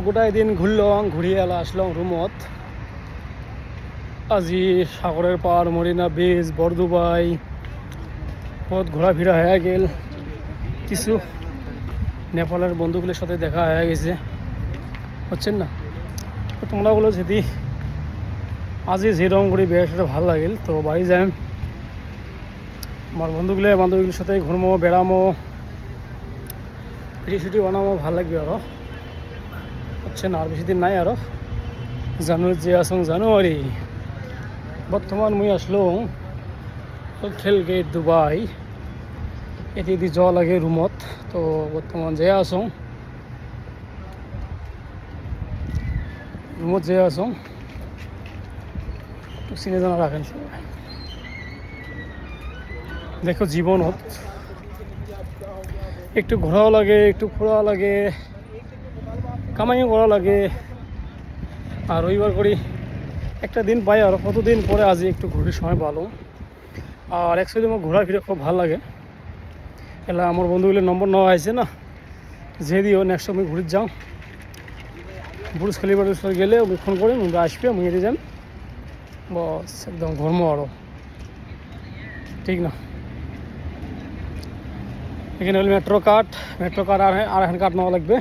গোটাই দিন ঘুরলাম, ঘুরিয়ে আসলাম রুমত। আজি সাগরের পার, মরিনা বিচ, বরদুবাই বহুত ঘোরাফেরা হয়ে গেল। কিছু নেপালের বন্ধুগুলোর সাথে দেখা হয়ে গেছে, হচ্ছেন না? তো তোমরা বলো যদি আজি যেরকম করে বেশ ভালো লাগিল, তো বাড়ি যাই আমার বান্ধবীগুলোর সাথে ঘুরবো, বেড়ামো, ভিডিও শুটি বানাবো, ভালো লাগবে আরও, হচ্ছে না? আর বেশি দিন নাই আরও, জানুয়ারি যে আসুন জানুয়ারি। বর্তমান মুই আসলো হোটেল গেট দুবাই, এটি দি যাওয়া লাগে রুমত। তো বর্তমান যে আসুন রুমত যে আসুন, চিনে জানা রাখেন সবাই। দেখো জীবনত একটু ঘোরাও লাগে, একটু ঘোরা লাগে, কামাইও করা লাগে। আর রবিবার করি একটা দিন পাই, আর কতদিন পরে আজি একটু ঘুরির সময় ভালো। আর অ্যাকচুয়ালি আমার ঘোরাফেরা খুব ভালো লাগে। এলা আমার বন্ধুগুলোর নম্বর নেওয়া হয়েছে না, যে দিও নেক্সট আমি ঘুরে যাও বুর্জ খলিফার গেলে আমি ফোন করে মুই আসবে, মুই এতে যান, বস একদম ঘুরমো আরও, ঠিক না? এখানে হলো মেট্রো কার্ড আর এখন কার্ড নেওয়া লাগবে,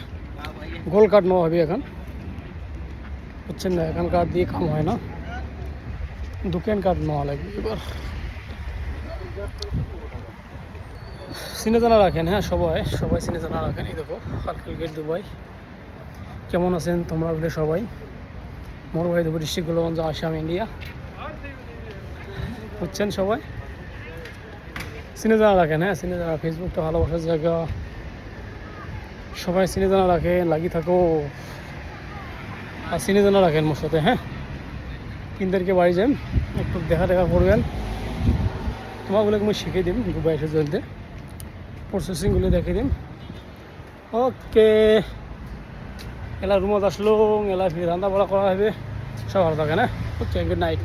গোল্ড কার্ড নেওয়া হবে এখন, বুঝছেন না? এখন কার্ড দিয়ে কাম হয় না, দোকান কার্ড নেওয়া লাগবে এবার। চিনে জানা রাখেন, হ্যাঁ, সবাই চিনে জানা রাখেন। এই দেখো হোটেল গেট দুবাই। কেমন আছেন তোমরা বলে সবাই? মোর ভাই দুপুর ডিস্ট্রিক্ট গোলগঞ্জ, আসাম, ইন্ডিয়া, বুঝছেন? সবাই চিনে জানা রাখেন, হ্যাঁ, চিনে জানা। ফেসবুকটা ভালোবাসার জায়গা, সবাই চিনে জানা রাখেন, লাগি থাকো আর চিনে জানা রাখেন মোর সাথে, হ্যাঁ। 3 তারিখে বাড়ি যান, একটু দেখা করবেন। তোমাগুলোকে আমি শিখিয়ে দিন দুবাই এসে জলতে, প্রসেসিংগুলো দেখিয়ে দিন। ওকে, এলা রুমত আসলো, এলা ফির রান্না বাড়া করা হবে, সব ভালো থাকেন, হ্যাঁ। ওকে, গুড নাইট।